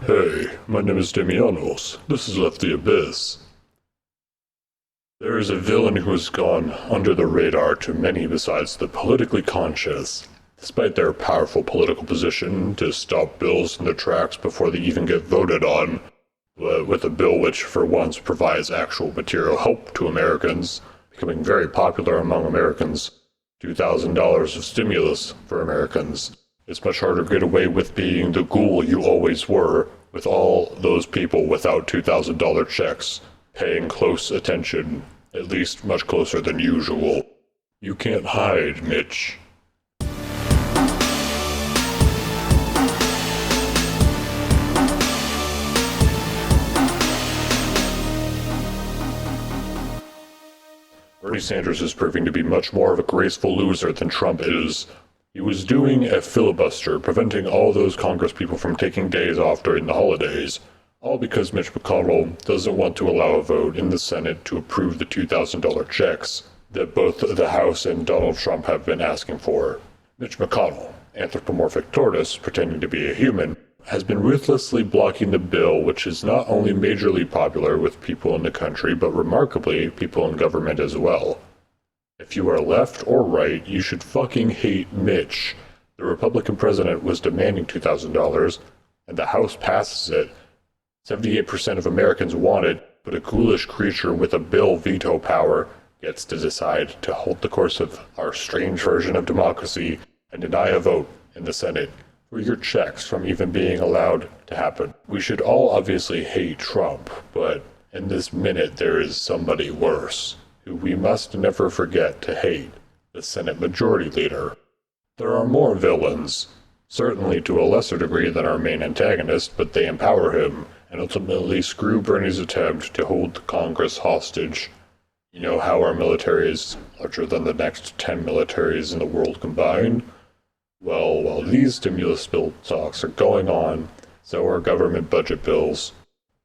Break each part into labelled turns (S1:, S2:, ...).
S1: Hey, my name is Demianos. This is Left the Abyss. There is a villain who has gone under the radar to many besides the politically conscious, despite their powerful political position to stop bills in their tracks before they even get voted on, with a bill which for once provides actual material help to Americans, becoming very popular among Americans. $2,000 of stimulus for Americans. It's much harder to get away with being the ghoul you always were, with all those people without $2,000 checks, paying close attention, at least much closer than usual. You can't hide, Mitch. Bernie Sanders is proving to be much more of a graceful loser than Trump is. He was doing a filibuster, preventing all those congresspeople from taking days off during the holidays, all because Mitch McConnell doesn't want to allow a vote in the Senate to approve the $2,000 checks that both the House and Donald Trump have been asking for. Mitch McConnell, anthropomorphic tortoise pretending to be a human, has been ruthlessly blocking the bill, which is not only majorly popular with people in the country, but remarkably people in government as well. If you are left or right, you should fucking hate Mitch. The Republican president was demanding $2,000, and the House passes it. 78% of Americans want it, but a ghoulish creature with a bill veto power gets to decide to halt the course of our strange version of democracy and deny a vote in the Senate for your checks from even being allowed to happen. We should all obviously hate Trump, but in this minute there is somebody worse, who we must never forget to hate, the Senate Majority Leader. There are more villains, certainly to a lesser degree than our main antagonist, but they empower him and ultimately screw Bernie's attempt to hold the Congress hostage. You know how our military is larger than the next 10 militaries in the world combined? Well, while these stimulus bill talks are going on, so are government budget bills,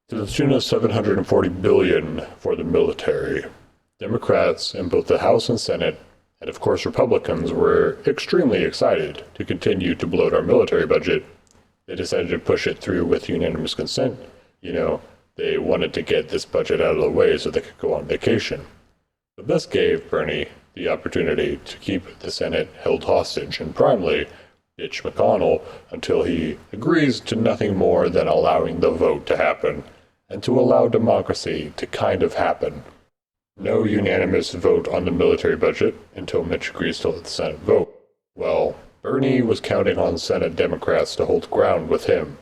S1: to the tune of $740 billion for the military. Democrats in both the House and Senate, and of course Republicans, were extremely excited to continue to bloat our military budget. They decided to push it through with unanimous consent. You know, they wanted to get this budget out of the way so they could go on vacation. But this gave Bernie the opportunity to keep the Senate held hostage, and primarily Mitch McConnell, until he agrees to nothing more than allowing the vote to happen, and to allow democracy to kind of happen. No unanimous vote on the military budget until Mitch agrees to let the Senate vote. Well, Bernie was counting on Senate Democrats to hold ground with him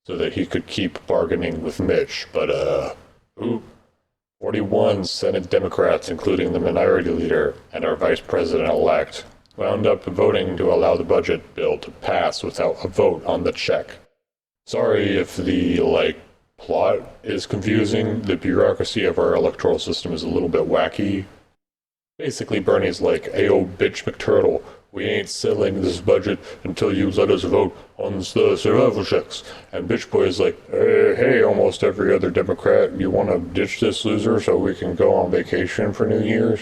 S1: so that he could keep bargaining with Mitch, but 41 Senate Democrats, including the minority leader and our vice president-elect, wound up voting to allow the budget bill to pass without a vote on the check. Sorry if the, plot is confusing. The bureaucracy of our electoral system is a little bit wacky. Basically, Bernie's like, "Ayo, bitch McTurtle, we ain't settling this budget until you let us vote on the survival checks." And Bitch Boy is like, hey, almost every other Democrat, you want to ditch this loser so we can go on vacation for New Year's?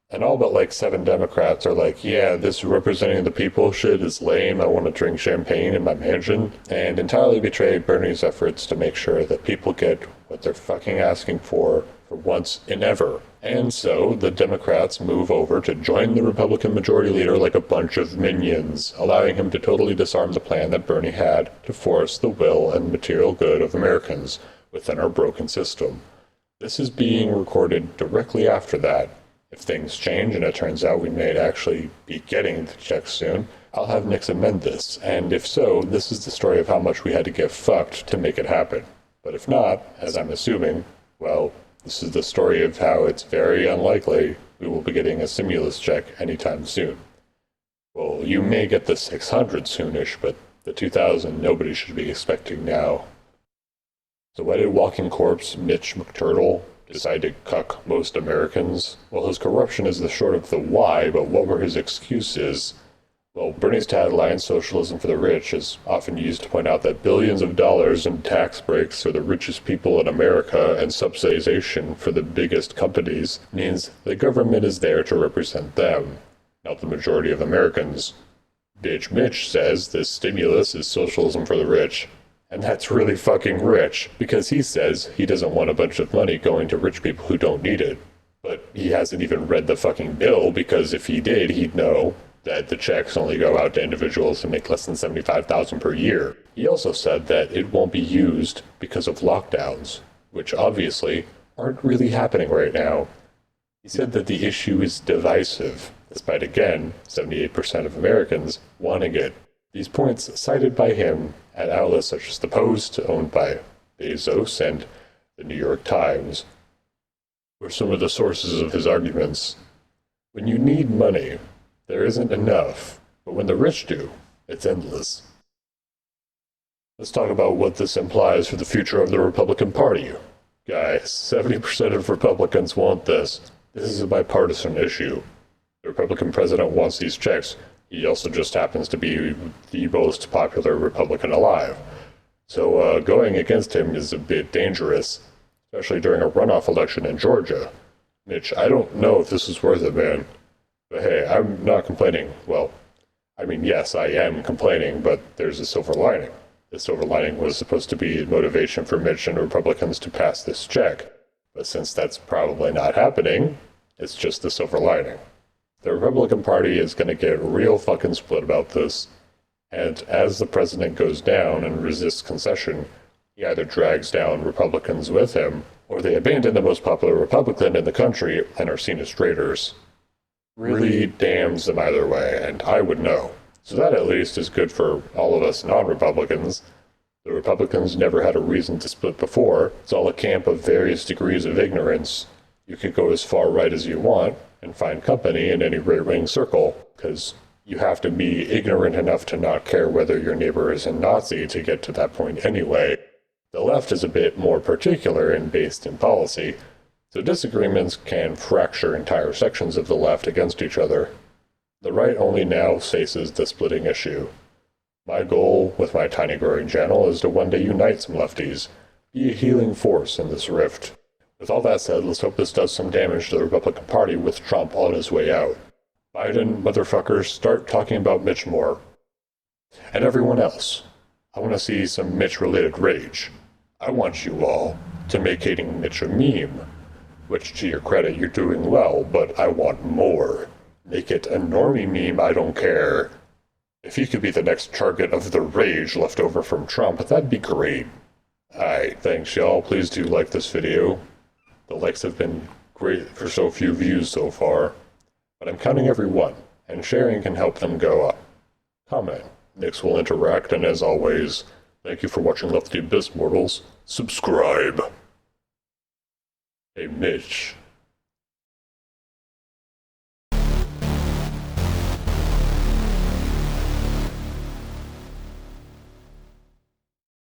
S1: And all but 7 Democrats are like, yeah, this representing the people shit is lame, I want to drink champagne in my mansion, and entirely betray Bernie's efforts to make sure that people get what they're fucking asking for once and ever. And so the Democrats move over to join the Republican Majority Leader like a bunch of minions, allowing him to totally disarm the plan that Bernie had to force the will and material good of Americans within our broken system. This is being recorded directly after that. If things change and it turns out we may actually be getting the checks soon, I'll have Nix amend this, and if so, this is the story of how much we had to get fucked to make it happen. But if not, as I'm assuming, well, this is the story of how it's very unlikely we will be getting a stimulus check anytime soon. Well, you may get the 600 soonish, but the 2,000 nobody should be expecting now. So why did walking corpse Mitch McTurtle decide to cuck most Americans? Well, his corruption is the short of the why, but what were his excuses? Well, Bernie's tagline, socialism for the rich, is often used to point out that billions of dollars in tax breaks for the richest people in America and subsidization for the biggest companies means the government is there to represent them, not the majority of Americans. Bitch Mitch says this stimulus is socialism for the rich, And that's really fucking rich, because he says he doesn't want a bunch of money going to rich people who don't need it. But he hasn't even read the fucking bill, because if he did, he'd know that the checks only go out to individuals who make less than $75,000 per year. He also said that it won't be used because of lockdowns, which obviously aren't really happening right now. He said that the issue is divisive, despite again 78% of Americans wanting it. These points cited by him at outlets such as The Post, owned by Bezos, and the New York Times, were some of the sources of his arguments. When you need money, there isn't enough, but when the rich do, it's endless. Let's talk about what this implies for the future of the Republican Party. Guys, 70% of Republicans want this. This is a bipartisan issue. The Republican president wants these checks. He also just happens to be the most popular Republican alive. So going against him is a bit dangerous, especially during a runoff election in Georgia. Mitch, I don't know if this is worth it, man. But hey, I'm not complaining. Well, I mean, yes, I am complaining, but there's a silver lining. The silver lining was supposed to be motivation for Mitch and Republicans to pass this check. But since that's probably not happening, it's just the silver lining. The Republican Party is going to get real fucking split about this, and as the president goes down and resists concession, he either drags down Republicans with him, or they abandon the most popular Republican in the country and are seen as traitors. Really damns them either way, and I would know. So that at least is good for all of us non-Republicans. The Republicans never had a reason to split before. It's all a camp of various degrees of ignorance. You could go as far right as you want and find company in any right-wing circle, because you have to be ignorant enough to not care whether your neighbor is a Nazi to get to that point anyway. The left is a bit more particular and based in policy, so disagreements can fracture entire sections of the left against each other. The right only now faces the splitting issue. My goal with my tiny growing channel is to one day unite some lefties, be a healing force in this rift. With all that said, let's hope this does some damage to the Republican Party with Trump on his way out. Biden, motherfuckers, start talking about Mitch more. And everyone else, I want to see some Mitch-related rage. I want you all to make hating Mitch a meme, which to your credit you're doing well, but I want more. Make it a normie meme, I don't care. If he could be the next target of the rage left over from Trump, that'd be great. Alright, thanks y'all. Please do like this video. The likes have been great for so few views so far, but I'm counting every one, and sharing can help them go up. Comment. Nix will interact, and as always, thank you for watching Left the Abyss, mortals. Subscribe. Hey, Mitch.